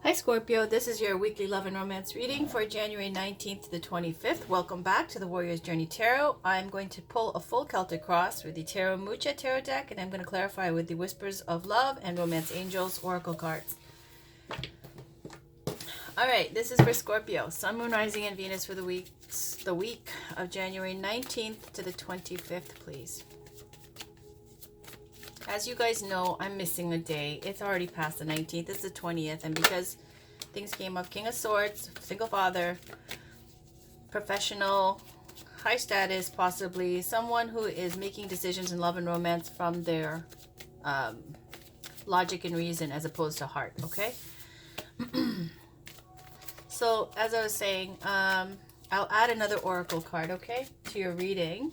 Hi Scorpio, this is your weekly love and romance reading for January 19th to the 25th. Welcome back to the Warrior's Journey Tarot. I'm going to pull a full Celtic Cross with the Tarot Mucha Tarot deck, and I'm going to clarify with the Whispers of Love and Romance Angels Oracle cards. Alright, this is for Scorpio. Sun, Moon, Rising, and Venus for the week of January 19th to the 25th, please. As you guys know, I'm missing a day. It's already past the 19th. It's the 20th. And because things came up, King of Swords, single father, professional, high status, possibly someone who is making decisions in love and romance from their logic and reason as opposed to heart, okay? So, as I was saying, I'll add another oracle card, okay, to your reading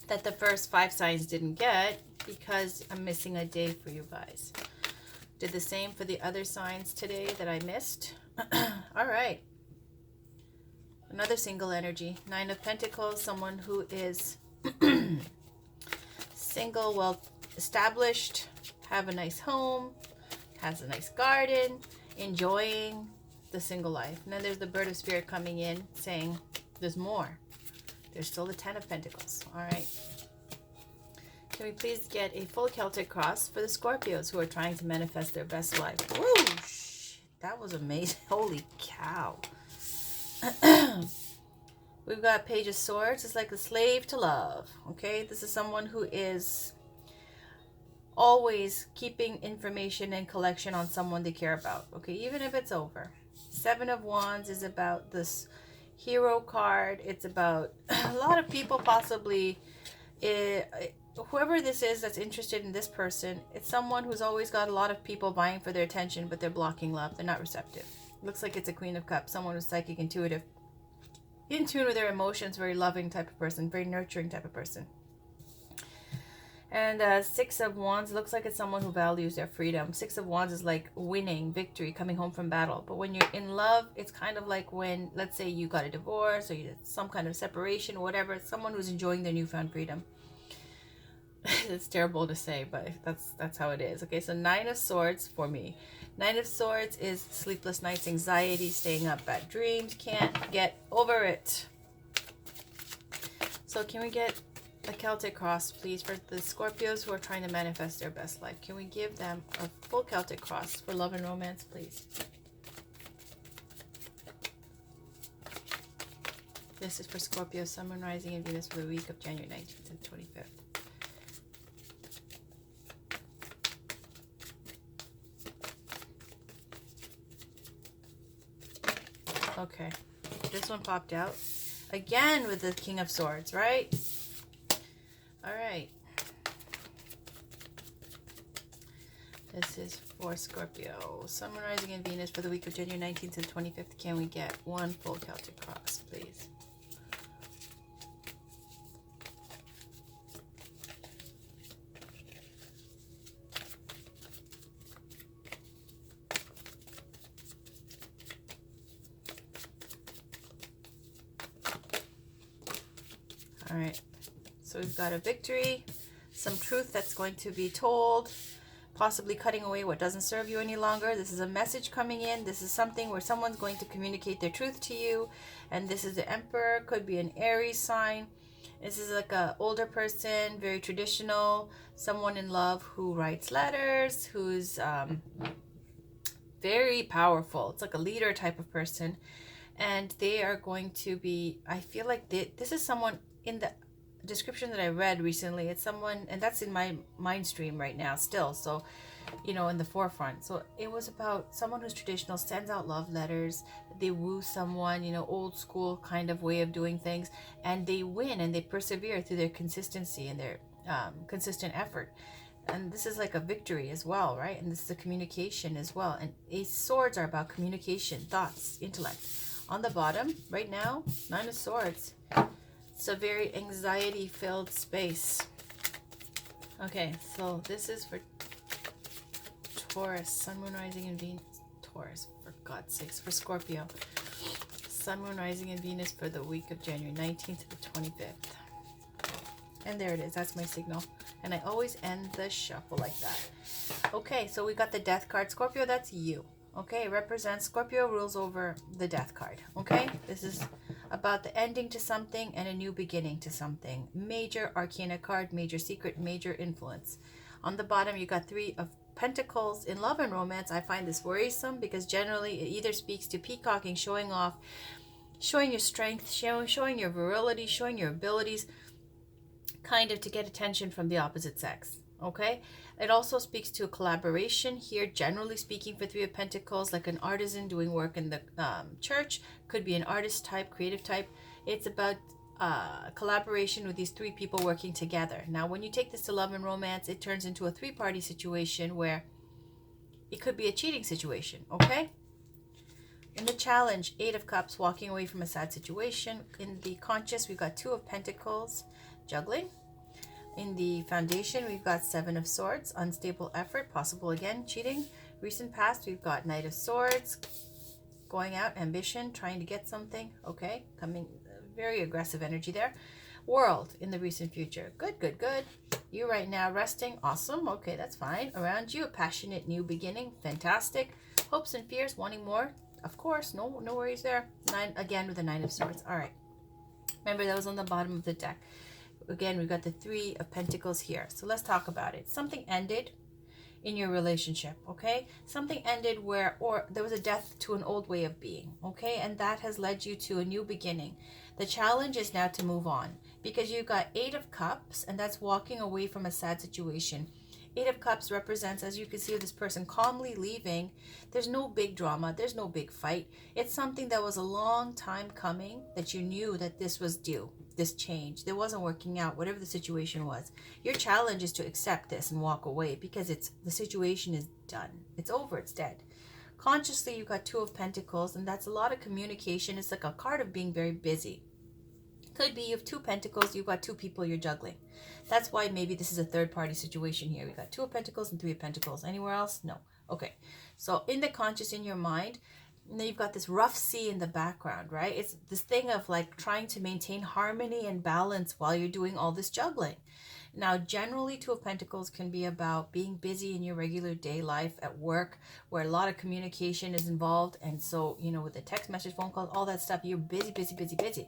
that the first 5 signs didn't get, because I'm missing a day for you guys. Did the same for the other signs today that I missed. All right. Another single energy. 9 of Pentacles, someone who is single, well established, have a nice home, has a nice garden, enjoying the single life. And then there's the Bird of Spirit coming in saying there's more. There's still the 10 of Pentacles. All right. Can we please get a full Celtic Cross for the Scorpios who are trying to manifest their best life? Whoosh! That was amazing. Holy cow. We've got Page of Swords. It's like a slave to love. Okay? This is someone who is always keeping information and collection on someone they care about. Okay? Even if it's over. 7 of Wands is about this hero card. It's about a lot of people possibly... whoever this is that's interested in this person, it's someone who's always got a lot of people vying for their attention, but they're blocking love. They're not receptive. Looks like it's a Queen of Cups, someone who's psychic, intuitive, in tune with their emotions, very loving type of person, very nurturing type of person. And 6 of Wands looks like it's someone who values their freedom. 6 of Wands is like winning, victory, coming home from battle. But when you're in love, it's kind of like when, let's say you got a divorce or you did some kind of separation or whatever. It's someone who's enjoying their newfound freedom. It's terrible to say, but that's how it is. Okay, so 9 of Swords for me. 9 of Swords is sleepless nights, anxiety, staying up, bad dreams, can't get over it. So can we get a Celtic Cross, please, for the Scorpios who are trying to manifest their best life? Can we give them a full Celtic Cross for love and romance, please? This is for Scorpio, Sun, Moon, Rising, and Venus for the week of January 19th to 25th. Okay, this one popped out again with the King of Swords, right? All right. This is for Scorpio, Sun, Moon, Rising, and Venus for the week of January 19th to the 25th. Can we get one full Celtic Cross, please? All right, so we've got a victory, some truth that's going to be told, possibly cutting away what doesn't serve you any longer. This is a message coming in. This is something where someone's going to communicate their truth to you. And this is the Emperor, could be an Aries sign. This is like an older person, very traditional, someone in love who writes letters, who's very powerful. It's like a leader type of person. And they are going to be, I feel like this is someone in the description that I read recently. It's someone, and that's in my mind stream right now still, so you know, in the forefront. So it was about someone who's traditional, sends out love letters, they woo someone, you know, old school kind of way of doing things, and they win and they persevere through their consistency and their consistent effort. And this is like a victory as well, right? And this is a communication as well. And Ace Swords are about communication, thoughts, intellect. On the bottom right now, 9 of Swords. It's a very anxiety-filled space. Okay, so this is for Taurus, Sun, Moon, Rising, and Venus. Taurus, for God's sakes, for Scorpio. Sun, Moon, Rising, and Venus for the week of January 19th to the 25th. And there it is. That's my signal. And I always end the shuffle like that. Okay, so we got the Death card. Scorpio, that's you. Okay, it represents Scorpio rules over the death card. Okay, this is about the ending to something and a new beginning to something. Major arcana card, major secret, major influence. On the bottom, you got Three of Pentacles. In love and romance, I find this worrisome because generally it either speaks to peacocking, showing off, showing your strength, showing your virility, showing your abilities, kind of to get attention from the opposite sex. Okay, it also speaks to a collaboration here, generally speaking, for Three of Pentacles, like an artisan doing work in the church, could be an artist type, creative type. It's about collaboration with these three people working together. Now, when you take this to love and romance, it turns into a three-party situation where it could be a cheating situation. Okay. In the challenge, Eight of Cups, walking away from a sad situation. In the conscious, we've got Two of Pentacles, juggling. In the foundation, we've got Seven of Swords, unstable effort, possible again, cheating. Recent past, we've got Knight of Swords, going out, ambition, trying to get something. Okay, coming, very aggressive energy there. World in the recent future. Good, good, good. You right now resting. Awesome. Okay, that's fine. Around you, a passionate new beginning. Fantastic. Hopes and fears, wanting more. Of course, no worries there. Nine again with the Nine of Swords. All right. Remember, that was on the bottom of the deck. Again, we've got the Three of Pentacles here. So let's talk about it. Something ended in your relationship, okay? Something ended where, or there was a death to an old way of being, okay? And that has led you to a new beginning. The challenge is now to move on because you've got Eight of Cups, and that's walking away from a sad situation. Eight of Cups represents, as you can see, this person calmly leaving. There's no big drama. There's no big fight. It's something that was a long time coming, that you knew that this was due, this change. That wasn't working out, whatever the situation was. Your challenge is to accept this and walk away because the situation is done. It's over. It's dead. Consciously, you've got Two of Pentacles, and that's a lot of communication. It's like a card of being very busy. Could be you have Two Pentacles, you've got two people you're juggling. That's why maybe this is a third party situation here. We got Two of Pentacles and Three of Pentacles. Anywhere else? No. Okay. So in the conscious, in your mind, then you've got this rough sea in the background, right? It's this thing of like trying to maintain harmony and balance while you're doing all this juggling. Now, generally, Two of Pentacles can be about being busy in your regular day life at work, where a lot of communication is involved. And so, you know, with the text message, phone calls, all that stuff, you're busy, busy, busy, busy.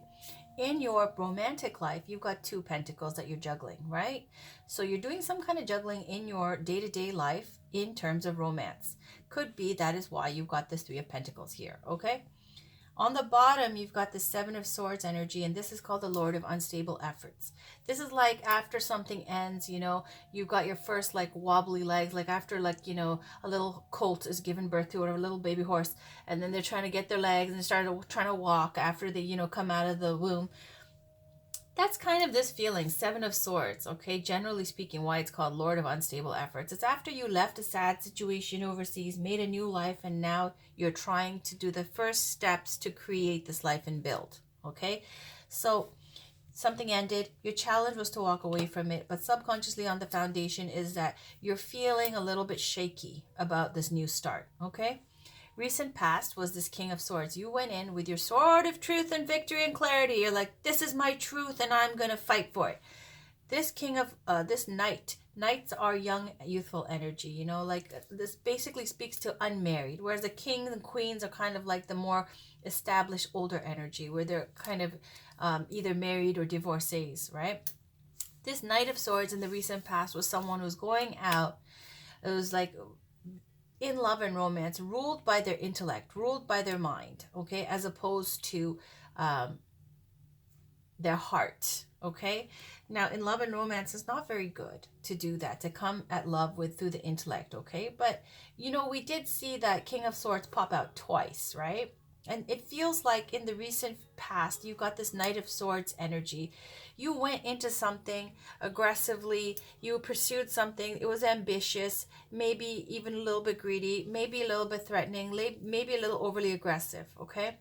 In your romantic life, you've got Two Pentacles that you're juggling, right? So you're doing some kind of juggling in your day-to-day life in terms of romance. Could be that is why you've got this Three of Pentacles here, okay? On the bottom, you've got the Seven of Swords energy, and this is called the Lord of Unstable Efforts. This is like after something ends, you know, you've got your first like wobbly legs, like after like, you know, a little colt is given birth to, or a little baby horse, and then they're trying to get their legs and start trying to walk after they, you know, come out of the womb. That's kind of this feeling, Seven of Swords, okay? Generally speaking, why it's called Lord of Unstable Efforts. It's after you left a sad situation overseas, made a new life, and now you're trying to do the first steps to create this life and build, okay? So something ended. Your challenge was to walk away from it, but subconsciously on the foundation is that you're feeling a little bit shaky about this new start, okay? Recent past was this King of Swords. You went in with your sword of truth and victory and clarity. You're like, this is my truth and I'm going to fight for it. This King of, this Knight. Knights are young, youthful energy, you know, like this basically speaks to unmarried. Whereas the kings and queens are kind of like the more established, older energy where they're kind of either married or divorcees, right? This Knight of Swords in the recent past was someone who's going out. It was like in love and romance, ruled by their intellect, ruled by their mind, okay, as opposed to their heart, okay? Now, in love and romance, it's not very good to do that, to come at love with through the intellect, okay? But, you know, we did see that King of Swords pop out twice, right? And it feels like in the recent past, you got this Knight of Swords energy. You went into something aggressively. You pursued something. It was ambitious, maybe even a little bit greedy, maybe a little bit threatening, maybe a little overly aggressive, okay?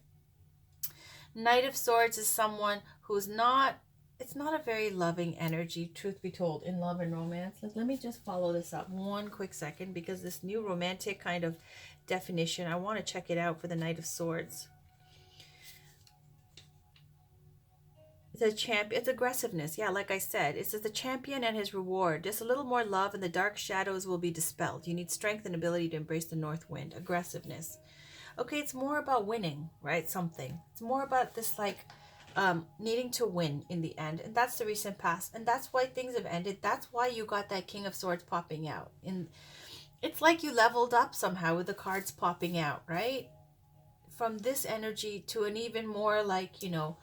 Knight of Swords is someone who's not, it's not a very loving energy, truth be told, in love and romance. Let me just follow this up one quick second because this new romantic kind of definition, I want to check it out for the Knight of Swords. It's a champion. It's aggressiveness. Yeah, like I said, it says the champion and his reward. Just a little more love and the dark shadows will be dispelled. You need strength and ability to embrace the north wind. Aggressiveness. Okay, it's more about winning, right? Something. It's more about this like needing to win in the end. And that's the recent past. And that's why things have ended. That's why you got that King of Swords popping out. And it's like you leveled up somehow with the cards popping out, right? From this energy to an even more like, you know,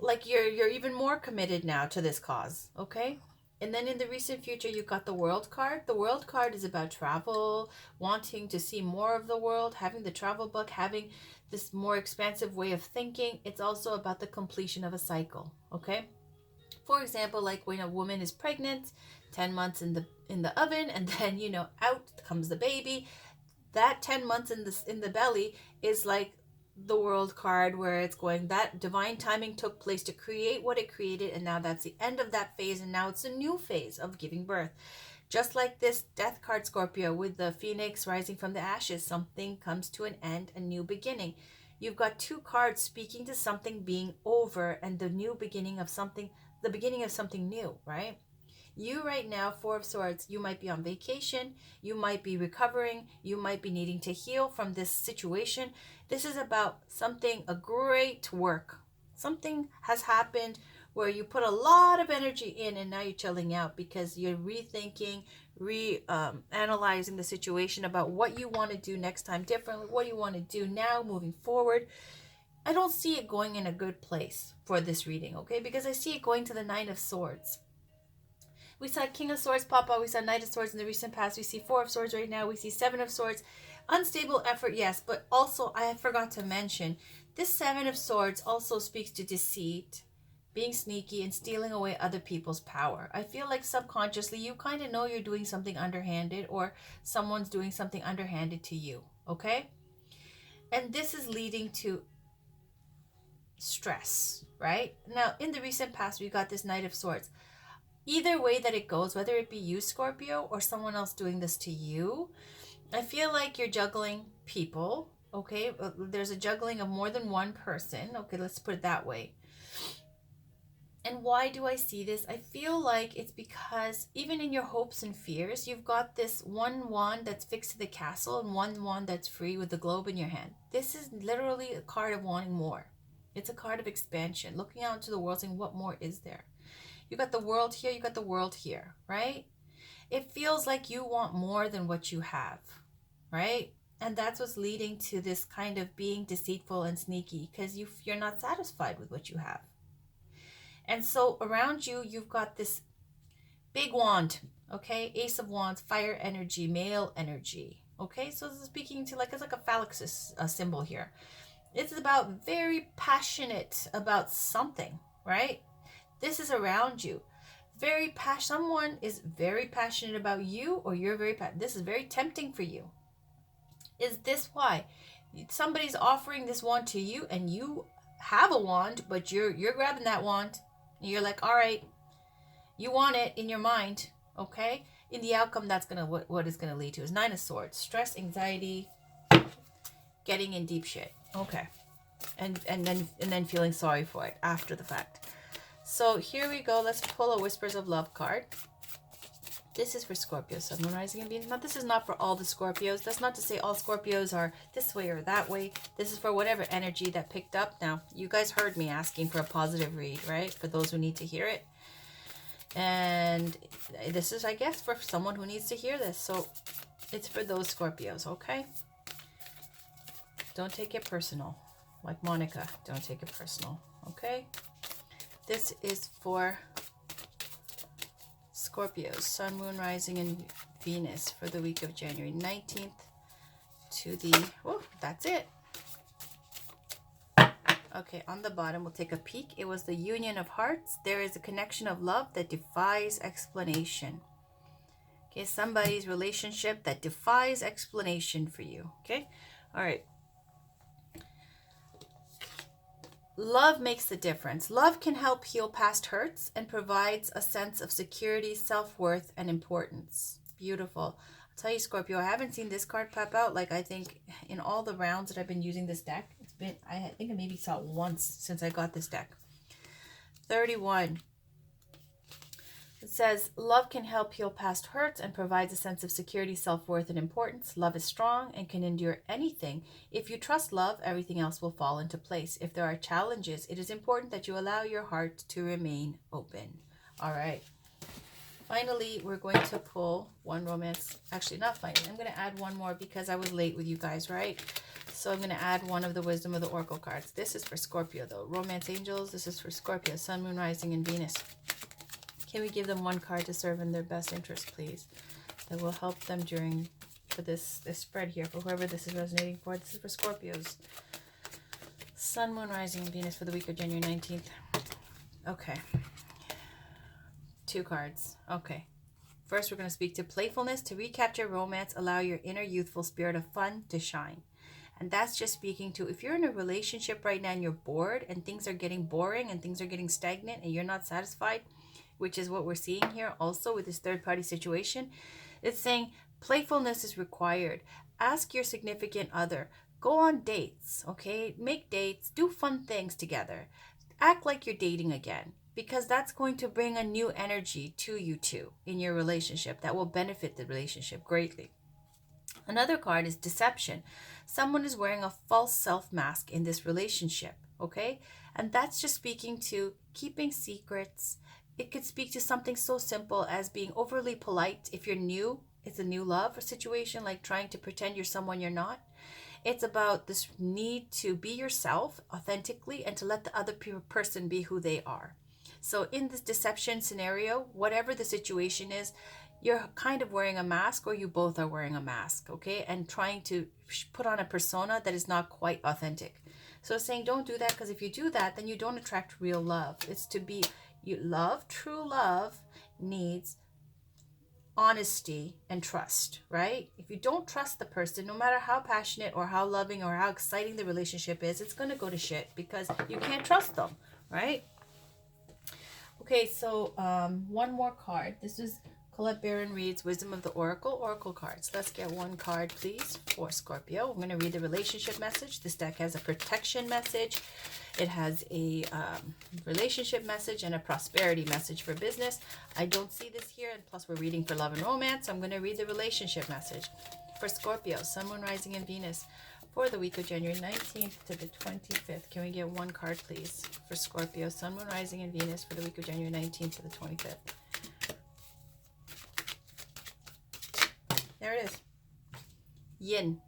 like you're even more committed now to this cause, okay? And then in the recent future, you got the World card. The World card is about travel, wanting to see more of the world, having the travel book, having this more expansive way of thinking. It's also about the completion of a cycle, okay? For example, like when a woman is pregnant, 10 months in the oven, and then, you know, out comes the baby. That 10 months in the belly is like the World card, where it's going, that divine timing took place to create what it created, and now that's the end of that phase, and now it's a new phase of giving birth. Just like this death card, Scorpio, with the phoenix rising from the ashes, something comes to an end, a new beginning. You've got two cards speaking to something being over and the new beginning of something, the beginning of something new, right? You right now, Four of Swords, you might be on vacation, you might be recovering, you might be needing to heal from this situation. This is about something, a great work. Something has happened where you put a lot of energy in and now you're chilling out because you're rethinking, analyzing the situation about what you want to do next time differently, what you want to do now moving forward. I don't see it going in a good place for this reading, okay? Because I see it going to the Nine of Swords. We saw King of Swords pop out. We saw Knight of Swords in the recent past. We see Four of Swords right now. We see Seven of Swords. Unstable effort, yes. But also, I forgot to mention, this Seven of Swords also speaks to deceit, being sneaky, and stealing away other people's power. I feel like subconsciously, you kind of know you're doing something underhanded, or someone's doing something underhanded to you, okay? And this is leading to stress, right? Now, in the recent past, we got this Knight of Swords. Either way that it goes, whether it be you, Scorpio, or someone else doing this to you, I feel like you're juggling people, okay? There's a juggling of more than one person, okay? Let's put it that way. And why do I see this? I feel like it's because even in your hopes and fears, you've got this one wand that's fixed to the castle and one wand that's free with the globe in your hand. This is literally a card of wanting more. It's a card of expansion, looking out into the world, saying, what more is there? You got the world here, you got the world here, right? It feels like you want more than what you have, right? And that's what's leading to this kind of being deceitful and sneaky, because you're not satisfied with what you have. And so around you, you've got this big wand, okay? Ace of Wands, fire energy, male energy, okay? So this is speaking to like, it's like a phallic symbol here. It's about very passionate about something, right? This is around you. Very passionate. Someone is very passionate about you, or you're very passionate. This is very tempting for you. Is this why? Somebody's offering this wand to you, and you have a wand, but you're grabbing that wand. And you're like, all right, you want it in your mind, okay? In the outcome, that's gonna what it's gonna lead to is Nine of Swords, stress, anxiety, getting in deep shit, okay, and then feeling sorry for it after the fact. So here we go. Let's pull a Whispers of Love card. This is for Scorpio, Sun, Moon, Rising, and Venus. Now, this is not for all the Scorpios. That's not to say all Scorpios are this way or that way. This is for whatever energy that picked up. Now, you guys heard me asking for a positive read, right? For those who need to hear it. And this is, I guess, for someone who needs to hear this. So it's for those Scorpios, okay? Don't take it personal. Like Monica, don't take it personal, okay? This is for Scorpios, Sun, Moon, Rising, and Venus for the week of January 19th to the, oh, that's it. Okay, on the bottom, we'll take a peek. It was the union of hearts. There is a connection of love that defies explanation. Okay, somebody's relationship that defies explanation for you. Okay, all right. Love makes the difference. Love can help heal past hurts and provides a sense of security, self-worth, and importance. Beautiful. I'll tell you, Scorpio, I haven't seen this card pop out. Like, I think in all the rounds that I've been using this deck, it's been, I think I maybe saw it once since I got this deck. 31. It says, love can help heal past hurts and provides a sense of security, self-worth, and importance. Love is strong and can endure anything. If you trust love, everything else will fall into place. If there are challenges, it is important that you allow your heart to remain open. All right. Finally, we're going to pull one romance. Actually, not finally. I'm going to add one more because I was late with you guys, right? So I'm going to add one of the Wisdom of the Oracle cards. This is for Scorpio, though. Romance Angels. This is for Scorpio, Sun, Moon, Rising, and Venus. Can we give them one card to serve in their best interest, please? That will help them for this spread here, for whoever this is resonating for. This is for Scorpios. Sun, Moon, Rising, and Venus for the week of January 19th. Okay. 2 cards. Okay. First, we're going to speak to playfulness. To recapture romance, allow your inner youthful spirit of fun to shine. And that's just speaking to, if you're in a relationship right now and you're bored and things are getting boring and things are getting stagnant and you're not satisfied, which is what we're seeing here also with this third-party situation, it's saying playfulness is required. Ask your significant other. Go on dates, okay? Make dates. Do fun things together. Act like you're dating again, because that's going to bring a new energy to you two in your relationship that will benefit the relationship greatly. Another card is deception. Someone is wearing a false self mask in this relationship, okay? And that's just speaking to keeping secrets. It could speak to something so simple as being overly polite. If you're new, it's a new love situation, like trying to pretend you're someone you're not. It's about this need to be yourself authentically and to let the other person be who they are. So in this deception scenario, whatever the situation is, you're kind of wearing a mask, or you both are wearing a mask, okay? And trying to put on a persona that is not quite authentic. So saying don't do that, because if you do that, then you don't attract real love. It's to be, true love needs honesty and trust, right? If you don't trust the person, no matter how passionate or how loving or how exciting the relationship is, it's going to go to shit because you can't trust them, right? Okay, so one more card. This is Colette Barron Reed's Wisdom of the Oracle cards. Let's get one card, please, for Scorpio. I'm going to read the relationship message. This deck has a protection message. It has a relationship message and a prosperity message for business. I don't see this here, and plus we're reading for love and romance. So I'm going to read the relationship message for Scorpio, Sun, Moon, Rising, and Venus for the week of January 19th to the 25th. Can we get one card, please, for Scorpio, Sun, Moon, Rising, and Venus for the week of January 19th to the 25th? There it is. Yin.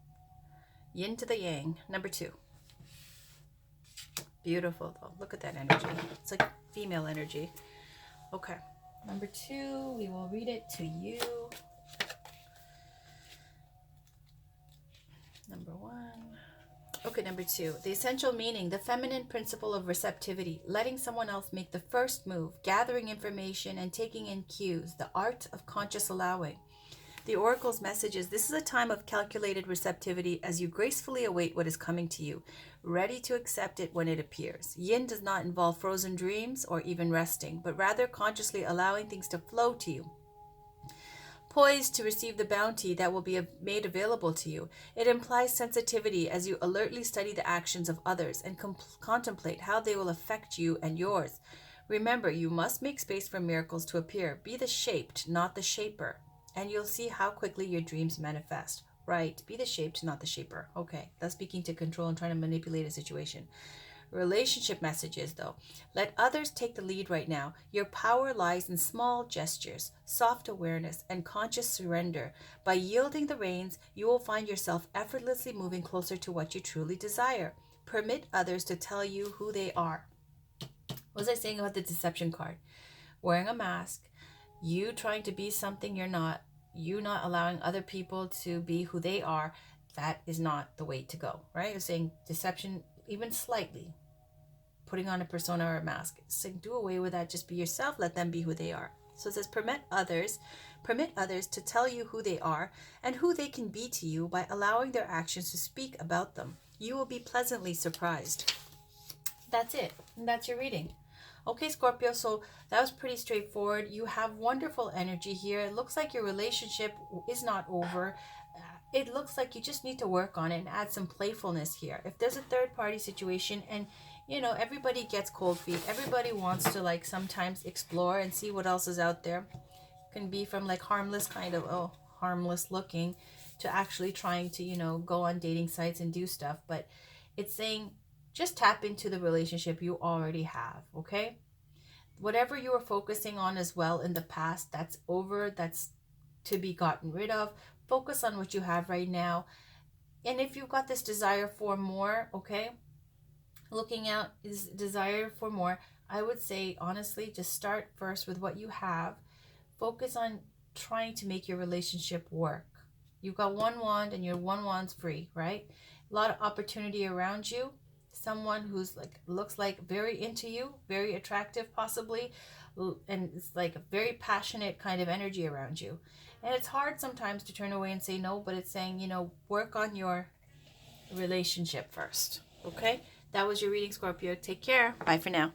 Yin to the yang. Number 2. Beautiful, though. Look at that energy. It's like female energy. Okay. Number 2, we will read it to you. Number 1. Okay, number 2. The essential meaning, the feminine principle of receptivity, letting someone else make the first move, gathering information and taking in cues, the art of conscious allowing. The Oracle's message is, this is a time of calculated receptivity as you gracefully await what is coming to you, ready to accept it when it appears. Yin does not involve frozen dreams or even resting, but rather consciously allowing things to flow to you, poised to receive the bounty that will be made available to you. It implies sensitivity as you alertly study the actions of others and contemplate how they will affect you and yours. Remember, you must make space for miracles to appear. Be the shaped, not the shaper. And you'll see how quickly your dreams manifest. Right. Be the shaped, not the shaper. Okay. That's speaking to control and trying to manipulate a situation. Relationship messages, though. Let others take the lead right now. Your power lies in small gestures, soft awareness, and conscious surrender. By yielding the reins, you will find yourself effortlessly moving closer to what you truly desire. Permit others to tell you who they are. What was I saying about the deception card? Wearing a mask. You trying to be something you're not, you not allowing other people to be who they are, that is not the way to go, right? You're saying deception, even slightly, putting on a persona or a mask. It's saying do away with that, just be yourself, let them be who they are. So it says permit others to tell you who they are and who they can be to you by allowing their actions to speak about them. You will be pleasantly surprised. That's it, and that's your reading. Okay, Scorpio, so that was pretty straightforward. You have wonderful energy here. It looks like your relationship is not over. It looks like you just need to work on it and add some playfulness here. If there's a third-party situation and, you know, everybody gets cold feet. Everybody wants to like sometimes explore and see what else is out there. Can be from like harmless kind of, oh, harmless looking, to actually trying to, you know, go on dating sites and do stuff. But it's saying just tap into the relationship you already have, okay? Whatever you were focusing on as well in the past, that's over, that's to be gotten rid of. Focus on what you have right now. And if you've got this desire for more, okay, looking out is desire for more, I would say honestly, just start first with what you have. Focus on trying to make your relationship work. You've got one wand and your one wand's free, right? A lot of opportunity around you. Someone who's like looks like very into you, very attractive possibly, and it's like a very passionate kind of energy around you. And it's hard sometimes to turn away and say no, but it's saying, you know, work on your relationship first. Okay? That was your reading, Scorpio. Take care. Bye for now.